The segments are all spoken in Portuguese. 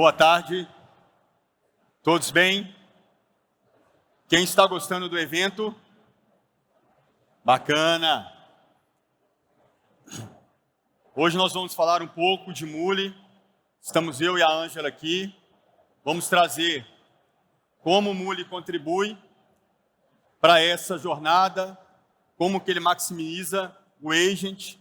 Boa tarde. Todos bem? Quem está gostando do evento? Bacana. Hoje nós vamos falar um pouco de Muli. Estamos eu e a Ângela aqui. Vamos trazer como o Muli contribui para essa jornada, como que ele maximiza o agent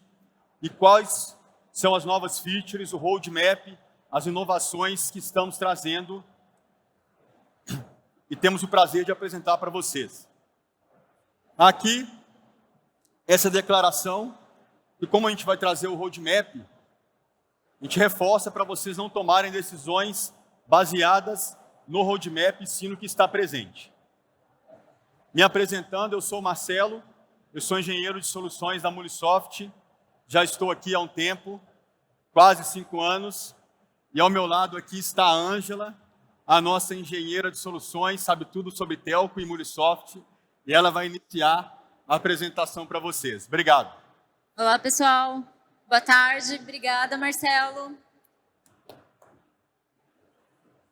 e quais são as novas features, o roadmap, as inovações que estamos trazendo e temos o prazer de apresentar para vocês. Aqui, essa declaração, e como a gente vai trazer o roadmap, a gente reforça para vocês não tomarem decisões baseadas no roadmap, sim no que está presente. Me apresentando, eu sou o Marcelo, eu sou engenheiro de soluções da Mulisoft, já estou aqui há um tempo, quase 5 anos, e ao meu lado aqui está a Ângela, a nossa engenheira de soluções, sabe tudo sobre telco e Mulisoft, e ela vai iniciar a apresentação para vocês. Obrigado. Olá, pessoal. Boa tarde. Obrigada, Marcelo.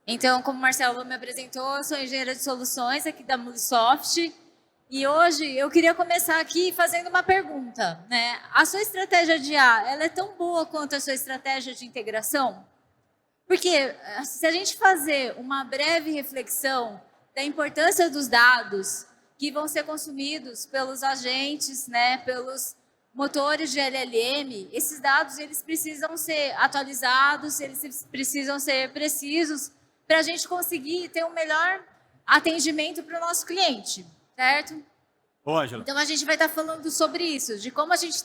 Então, como o Marcelo me apresentou, eu sou engenheira de soluções aqui da Mulisoft. E hoje eu queria começar aqui fazendo uma pergunta, né? A sua estratégia de IA, ela é tão boa quanto a sua estratégia de integração? Porque se a gente fazer uma breve reflexão da importância dos dados que vão ser consumidos pelos agentes, né, pelos motores de LLM, esses dados eles precisam ser atualizados, eles precisam ser precisos para a gente conseguir ter um melhor atendimento para o nosso cliente, certo? Ô, Ângela. Então a gente vai estar falando sobre isso, de como a gente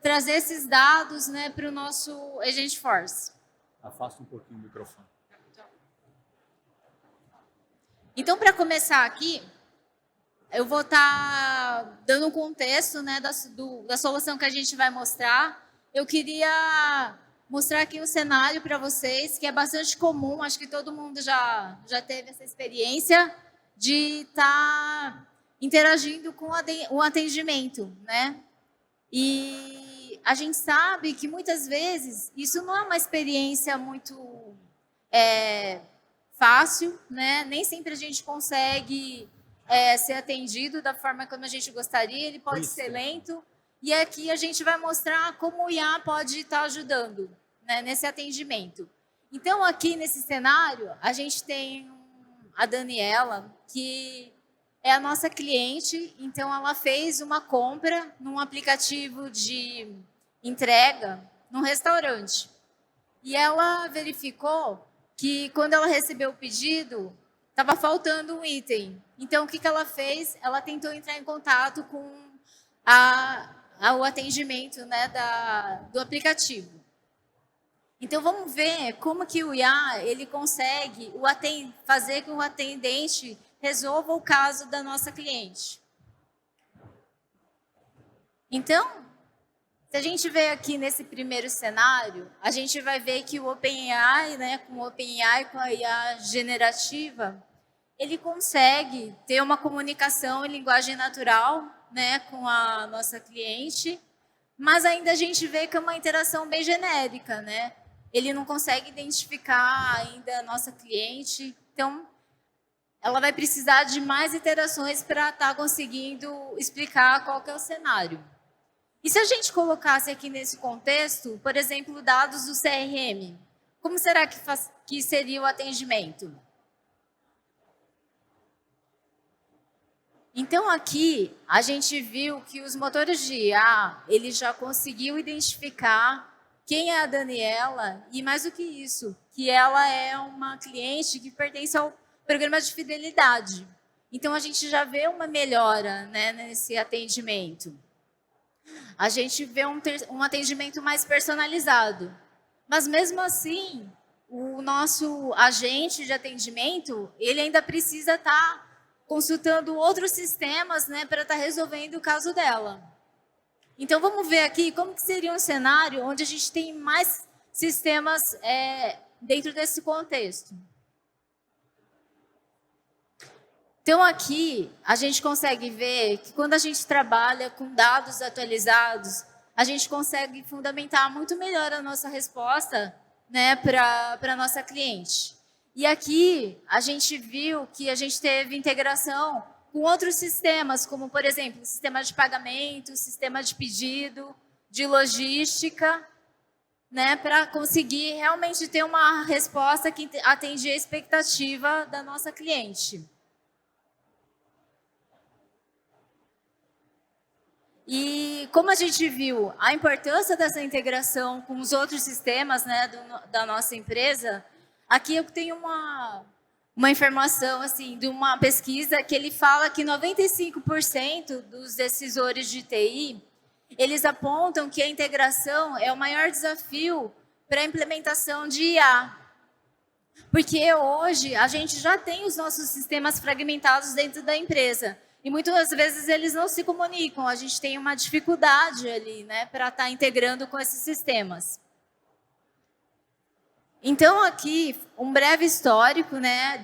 trazer esses dados, né, para o nosso Agent Force. Afasta um pouquinho o microfone. Então, para começar aqui, eu vou estar dando um contexto, né, da solução que a gente vai mostrar. Eu queria mostrar aqui um cenário para vocês, que é bastante comum, acho que todo mundo já teve essa experiência de estar interagindo com o atendimento, né? E a gente sabe que muitas vezes isso não é uma experiência muito fácil, né? Nem sempre a gente consegue ser atendido da forma como a gente gostaria, ele pode ser lento. E aqui a gente vai mostrar como o IA pode estar ajudando, né, nesse atendimento. Então, aqui nesse cenário, a gente tem a Daniela, que é a nossa cliente, então ela fez uma compra num aplicativo de entrega num restaurante. E ela verificou que quando ela recebeu o pedido, estava faltando um item. Então, o que ela fez? Ela tentou entrar em contato com o atendimento, né, do aplicativo. Então, vamos ver como que o IA ele consegue fazer com que o atendente resolva o caso da nossa cliente. Então, se a gente ver aqui nesse primeiro cenário, a gente vai ver que o OpenAI, né, com o OpenAI, com a IA generativa, ele consegue ter uma comunicação em linguagem natural, né, com a nossa cliente, mas ainda a gente vê que é uma interação bem genérica, né? Ele não consegue identificar ainda a nossa cliente, então ela vai precisar de mais iterações para estar conseguindo explicar qual que é o cenário. E se a gente colocasse aqui nesse contexto, por exemplo, dados do CRM, como será que seria o atendimento? Então, aqui, a gente viu que os motores de IA, ele já conseguiu identificar quem é a Daniela e, mais do que isso, que ela é uma cliente que pertence ao programa de fidelidade. Então, a gente já vê uma melhora, né, nesse atendimento. A gente vê um atendimento mais personalizado. Mas, mesmo assim, o nosso agente de atendimento, ele ainda precisa estar consultando outros sistemas, né, para estar resolvendo o caso dela. Então, vamos ver aqui como que seria um cenário onde a gente tem mais sistemas dentro desse contexto. Então, aqui, a gente consegue ver que quando a gente trabalha com dados atualizados, a gente consegue fundamentar muito melhor a nossa resposta né, para a nossa cliente. E aqui a gente viu que a gente teve integração com outros sistemas, como, por exemplo, sistema de pagamento, sistema de pedido, de logística, né, para conseguir realmente ter uma resposta que atendia a expectativa da nossa cliente. E como a gente viu a importância dessa integração com os outros sistemas, né, da nossa empresa, aqui eu tenho uma informação assim, de uma pesquisa que ele fala que 95% dos decisores de TI, eles apontam que a integração é o maior desafio para a implementação de IA. Porque hoje a gente já tem os nossos sistemas fragmentados dentro da empresa. E muitas vezes eles não se comunicam, a gente tem uma dificuldade ali, né, para estar integrando com esses sistemas. Então, aqui, um breve histórico, né,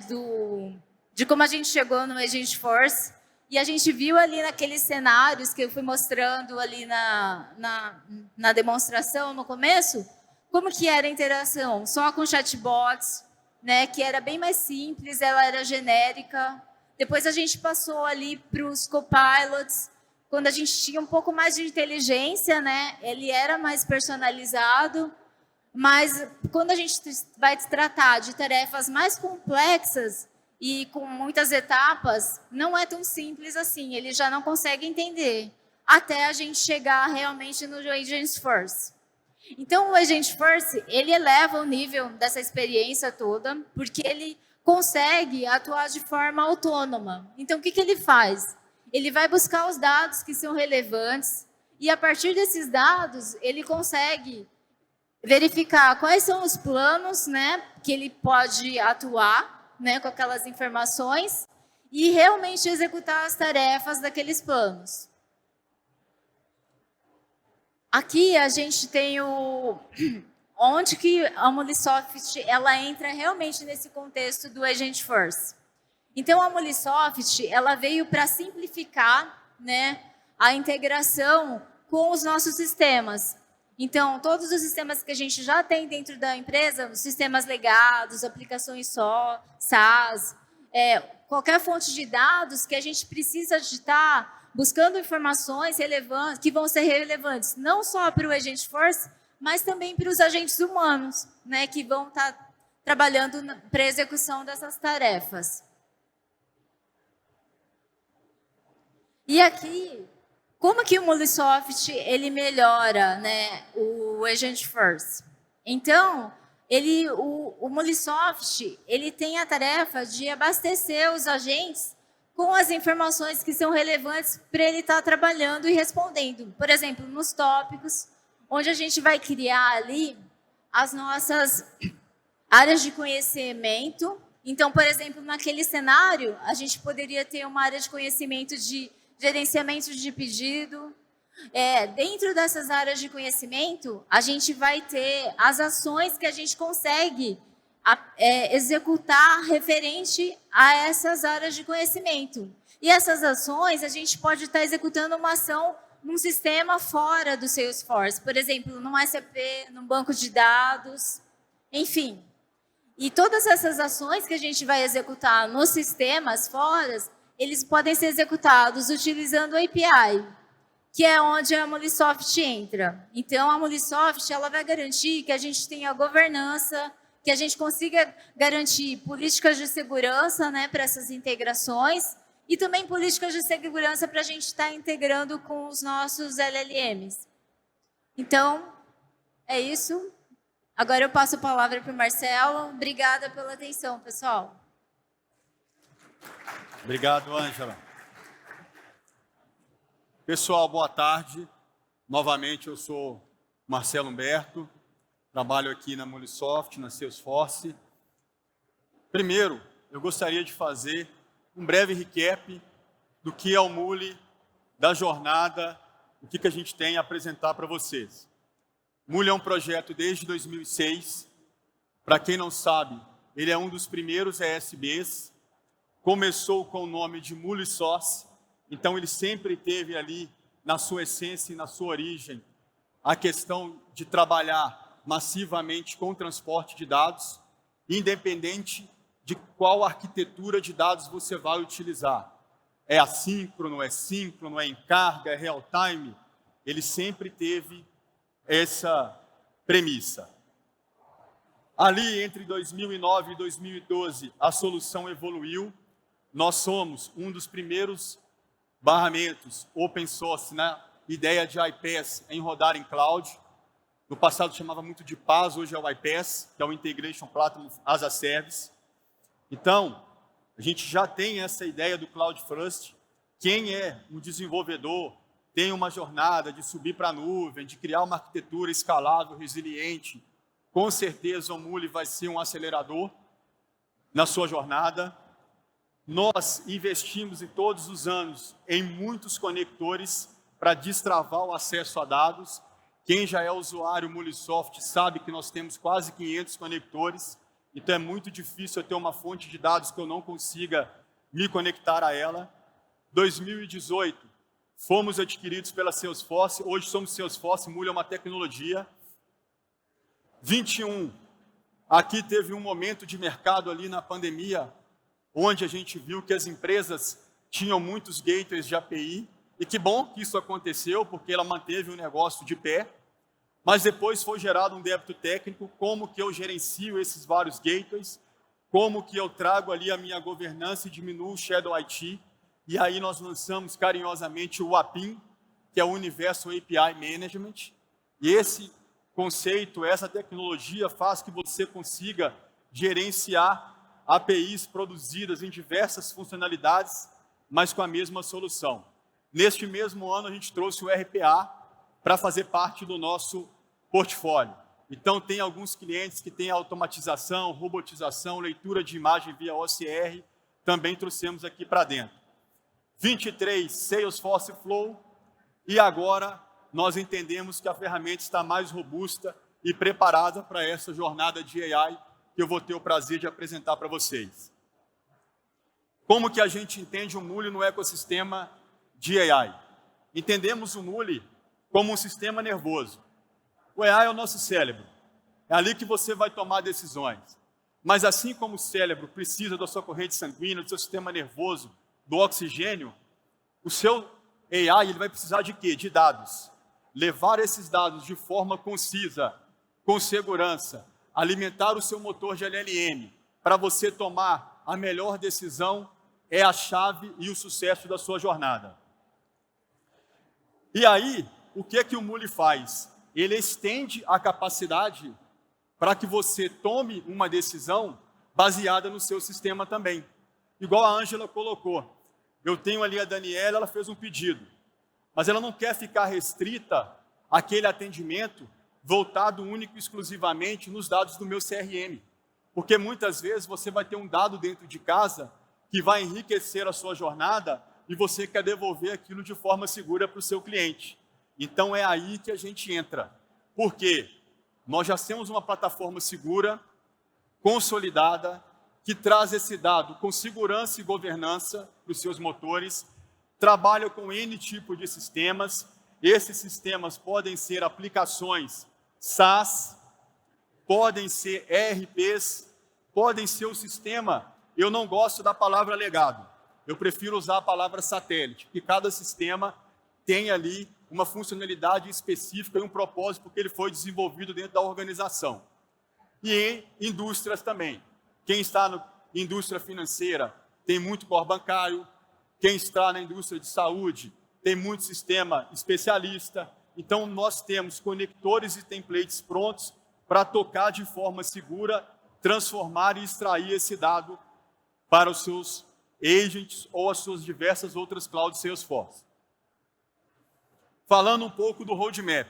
de como a gente chegou no Agentforce, e a gente viu ali naqueles cenários que eu fui mostrando ali na demonstração, no começo, como que era a interação, só com chatbots, né, que era bem mais simples, ela era genérica. Depois a gente passou ali para os copilots, quando a gente tinha um pouco mais de inteligência, né? Ele era mais personalizado, mas quando a gente vai tratar de tarefas mais complexas e com muitas etapas, não é tão simples assim, ele já não consegue entender, até a gente chegar realmente no Agentforce. Então, o Agentforce, ele eleva o nível dessa experiência toda, porque ele consegue atuar de forma autônoma. Então, o que ele faz? Ele vai buscar os dados que são relevantes e, a partir desses dados, ele consegue verificar quais são os planos, né, que ele pode atuar, né, com aquelas informações e realmente executar as tarefas daqueles planos. Aqui a gente tem onde que a Mulisoft ela entra realmente nesse contexto do Agentforce. Então, a Mulisoft ela veio para simplificar, né, a integração com os nossos sistemas. Então, todos os sistemas que a gente já tem dentro da empresa, os sistemas legados, aplicações SaaS, qualquer fonte de dados que a gente precisa digitar, buscando informações relevantes, que vão ser relevantes não só para o Agentforce, mas também para os agentes humanos, né, que vão estar trabalhando para a execução dessas tarefas. E aqui, como que o Mulisoft ele melhora, né, o Agentforce? Então, o Mulisoft ele tem a tarefa de abastecer os agentes com as informações que são relevantes para ele estar trabalhando e respondendo. Por exemplo, nos tópicos, onde a gente vai criar ali as nossas áreas de conhecimento. Então, por exemplo, naquele cenário, a gente poderia ter uma área de conhecimento de gerenciamento de pedido. Dentro dessas áreas de conhecimento, a gente vai ter as ações que a gente consegue executar referente a essas áreas de conhecimento. E essas ações, a gente pode estar executando uma ação num sistema fora do Salesforce, por exemplo, num SAP, num banco de dados, enfim. E todas essas ações que a gente vai executar nos sistemas fora, eles podem ser executados utilizando o API, que é onde a Mulisoft entra. Então, a Mulisoft ela vai garantir que a gente tenha governança, que a gente consiga garantir políticas de segurança, né, para essas integrações e também políticas de segurança para a gente estar integrando com os nossos LLMs. Então, é isso. Agora eu passo a palavra para o Marcelo. Obrigada pela atenção, pessoal. Obrigado, Ângela. Pessoal, boa tarde. Novamente, eu sou Marcelo Humberto, trabalho aqui na Mulisoft, na Salesforce. Primeiro, eu gostaria de fazer um breve recap do que é o Muli, da jornada, o que a gente tem a apresentar para vocês. O Muli é um projeto desde 2006. Para quem não sabe, ele é um dos primeiros ESBs. Começou com o nome de Mulisoft, então ele sempre teve ali, na sua essência e na sua origem, a questão de trabalhar massivamente com o transporte de dados, independente de qual arquitetura de dados você vai utilizar. É assíncrono, é síncrono, é em carga, é real-time. Ele sempre teve essa premissa. Ali, entre 2009 e 2012, a solução evoluiu. Nós somos um dos primeiros barramentos open source na ideia de iPaaS em rodar em cloud. No passado chamava muito de PaaS, hoje é o iPaaS, que é o Integration Platform as a Service. Então, a gente já tem essa ideia do Cloud First. Quem é um desenvolvedor tem uma jornada de subir para a nuvem, de criar uma arquitetura escalável, resiliente. Com certeza o Muli vai ser um acelerador na sua jornada. Nós investimos em todos os anos em muitos conectores para destravar o acesso a dados. Quem já é usuário Mulisoft sabe que nós temos quase 500 conectores, então é muito difícil eu ter uma fonte de dados que eu não consiga me conectar a ela. 2018, fomos adquiridos pela Salesforce, hoje somos Salesforce, Muli é uma tecnologia. 21, aqui teve um momento de mercado ali na pandemia, onde a gente viu que as empresas tinham muitos gateways de API, e que bom que isso aconteceu, porque ela manteve o negócio de pé, mas depois foi gerado um débito técnico, como que eu gerencio esses vários gateways, como que eu trago ali a minha governança e diminuo o Shadow IT, e aí nós lançamos carinhosamente o APIM, que é o Universal API Management, e esse conceito, essa tecnologia faz que você consiga gerenciar APIs produzidas em diversas funcionalidades, mas com a mesma solução. Neste mesmo ano, a gente trouxe o RPA para fazer parte do nosso portfólio. Então, tem alguns clientes que têm automatização, robotização, leitura de imagem via OCR, também trouxemos aqui para dentro. 23, Salesforce Flow, e agora nós entendemos que a ferramenta está mais robusta e preparada para essa jornada de AI que eu vou ter o prazer de apresentar para vocês. Como que a gente entende o Muli no ecossistema de AI? Entendemos o Muli como um sistema nervoso. O AI é o nosso cérebro. É ali que você vai tomar decisões. Mas assim como o cérebro precisa da sua corrente sanguínea, do seu sistema nervoso, do oxigênio, o seu AI ele vai precisar de quê? De dados. Levar esses dados de forma concisa, com segurança, alimentar o seu motor de LLM, para você tomar a melhor decisão, é a chave e o sucesso da sua jornada. E aí, o que é que o Muli faz? Ele estende a capacidade para que você tome uma decisão baseada no seu sistema também. Igual a Ângela colocou. Eu tenho ali a Daniela, ela fez um pedido, mas ela não quer ficar restrita àquele atendimento voltado único e exclusivamente nos dados do meu CRM. Porque muitas vezes você vai ter um dado dentro de casa que vai enriquecer a sua jornada e você quer devolver aquilo de forma segura para o seu cliente. Então é aí que a gente entra. Por quê? Nós já temos uma plataforma segura, consolidada, que traz esse dado com segurança e governança para os seus motores, trabalha com N tipo de sistemas. Esses sistemas podem ser aplicações SaaS, podem ser ERPs, podem ser o sistema. Eu não gosto da palavra legado, eu prefiro usar a palavra satélite, porque cada sistema tem ali uma funcionalidade específica e um propósito porque ele foi desenvolvido dentro da organização. E em indústrias também. Quem está na indústria financeira tem muito core bancário, quem está na indústria de saúde tem muito sistema especialista. Então, nós temos conectores e templates prontos para tocar de forma segura, transformar e extrair esse dado para os seus agents ou as suas diversas outras clouds Salesforce. Falando um pouco do roadmap.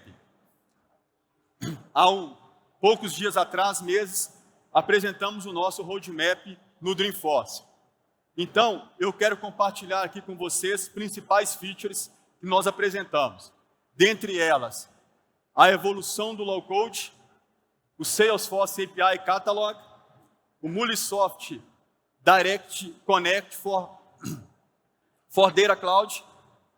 Há poucos dias atrás, meses, apresentamos o nosso roadmap no Dreamforce. Então, eu quero compartilhar aqui com vocês principais features que nós apresentamos. Dentre elas, a evolução do low-code, o Salesforce API Catalog, o Mulisoft Direct Connect for Data Cloud,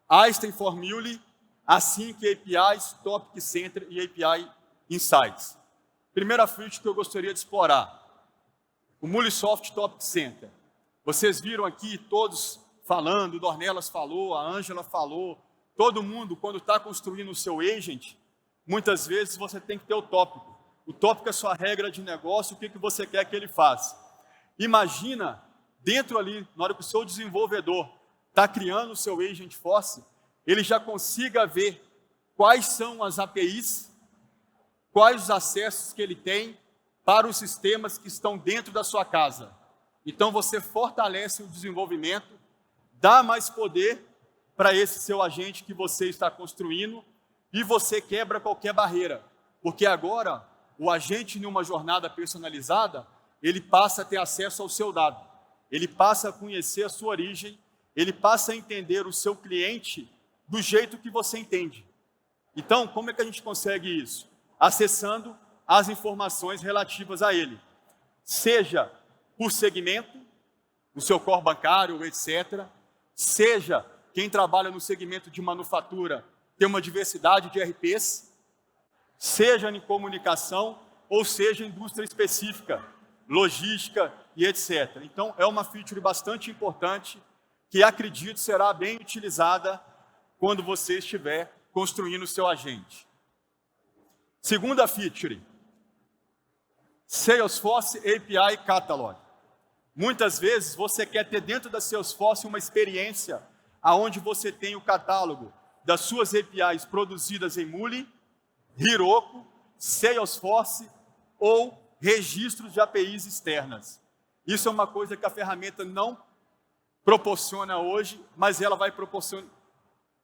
Einstein for Muli, assim que APIs, Topic Center e API Insights. Primeira feature que eu gostaria de explorar, o Mulisoft Topic Center. Vocês viram aqui todos falando, o Dornelas falou, a Ângela falou, todo mundo, quando está construindo o seu agent, muitas vezes você tem que ter o tópico. O tópico é a sua regra de negócio, o que você quer que ele faça. Imagina, dentro ali, na hora que o seu desenvolvedor está criando o seu Agent Force, ele já consiga ver quais são as APIs, quais os acessos que ele tem para os sistemas que estão dentro da sua casa. Então você fortalece o desenvolvimento, dá mais poder para esse seu agente que você está construindo e você quebra qualquer barreira. Porque agora, o agente, em uma jornada personalizada, ele passa a ter acesso ao seu dado, ele passa a conhecer a sua origem, ele passa a entender o seu cliente do jeito que você entende. Então, como é que a gente consegue isso? Acessando as informações relativas a ele, seja por segmento, o seu core bancário, etc., seja quem trabalha no segmento de manufatura, tem uma diversidade de RPs, seja em comunicação, ou seja em indústria específica, logística e etc. Então, é uma feature bastante importante que acredito será bem utilizada quando você estiver construindo o seu agente. Segunda feature, Salesforce API Catalog. Muitas vezes você quer ter dentro da Salesforce uma experiência onde você tem o catálogo das suas APIs produzidas em Muli, Heroku, Salesforce ou registros de APIs externas. Isso é uma coisa que a ferramenta não proporciona hoje, mas ela vai proporcionar.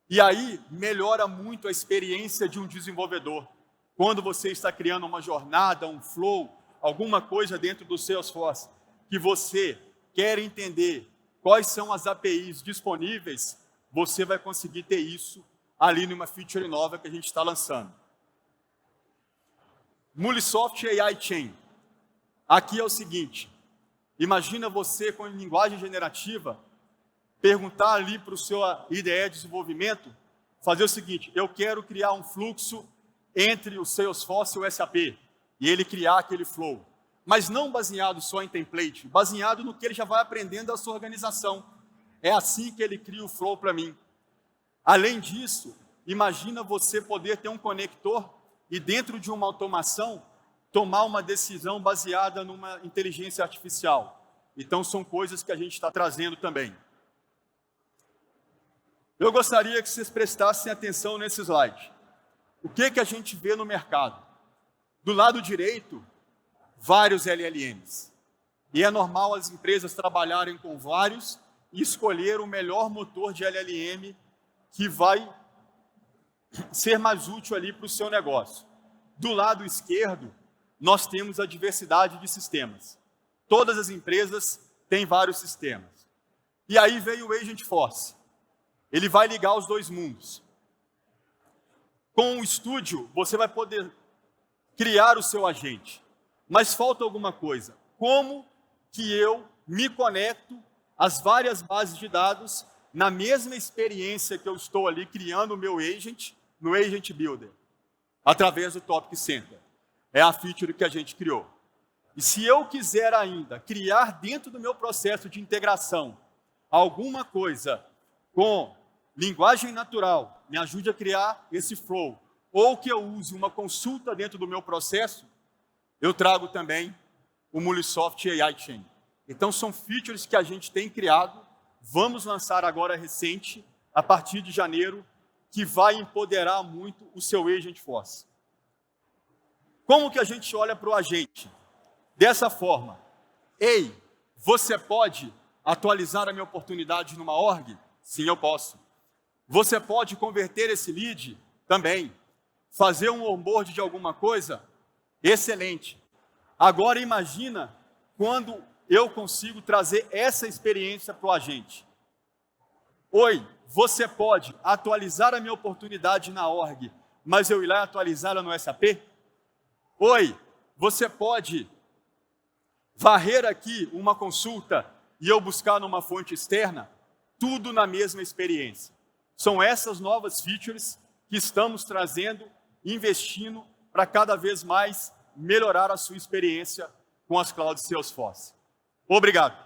E aí melhora muito a experiência de um desenvolvedor. Quando você está criando uma jornada, um flow, alguma coisa dentro do Salesforce, que você quer entender quais são as APIs disponíveis, você vai conseguir ter isso ali numa feature nova que a gente está lançando. Mulisoft AI Chain. Aqui é o seguinte, imagina você com linguagem generativa, perguntar ali para o seu IDE de desenvolvimento, fazer o seguinte, eu quero criar um fluxo entre o Salesforce e o SAP, e ele criar aquele flow. Mas não baseado só em template, baseado no que ele já vai aprendendo da sua organização. É assim que ele cria o flow para mim. Além disso, imagina você poder ter um conector e dentro de uma automação, tomar uma decisão baseada numa inteligência artificial. Então, são coisas que a gente está trazendo também. Eu gostaria que vocês prestassem atenção nesse slide. O que a gente vê no mercado? Do lado direito, vários LLMs. E é normal as empresas trabalharem com vários e escolher o melhor motor de LLM que vai ser mais útil ali para o seu negócio. Do lado esquerdo, nós temos a diversidade de sistemas. Todas as empresas têm vários sistemas. E aí veio o Agent Force. Ele vai ligar os dois mundos. Com o Studio, você vai poder criar o seu agente. Mas falta alguma coisa. Como que eu me conecto às várias bases de dados na mesma experiência que eu estou ali criando o meu agent no Agent Builder, através do Topic Center. É a feature que a gente criou. E se eu quiser ainda criar dentro do meu processo de integração alguma coisa com linguagem natural, me ajude a criar esse flow, ou que eu use uma consulta dentro do meu processo, eu trago também o Mulisoft AI Chain. Então, são features que a gente tem criado, vamos lançar agora recente, a partir de janeiro, que vai empoderar muito o seu Agent Force. Como que a gente olha para o agente? Dessa forma, ei, você pode atualizar a minha oportunidade numa org? Sim, eu posso. Você pode converter esse lead? Também. Fazer um onboard de alguma coisa? Excelente. Agora imagina quando eu consigo trazer essa experiência para o agente. Oi, você pode atualizar a minha oportunidade na org, mas eu ir lá atualizá-la no SAP? Oi, você pode varrer aqui uma consulta e eu buscar numa fonte externa? Tudo na mesma experiência. São essas novas features que estamos trazendo, investindo para cada vez mais melhorar a sua experiência com as clouds Salesforce. Obrigado.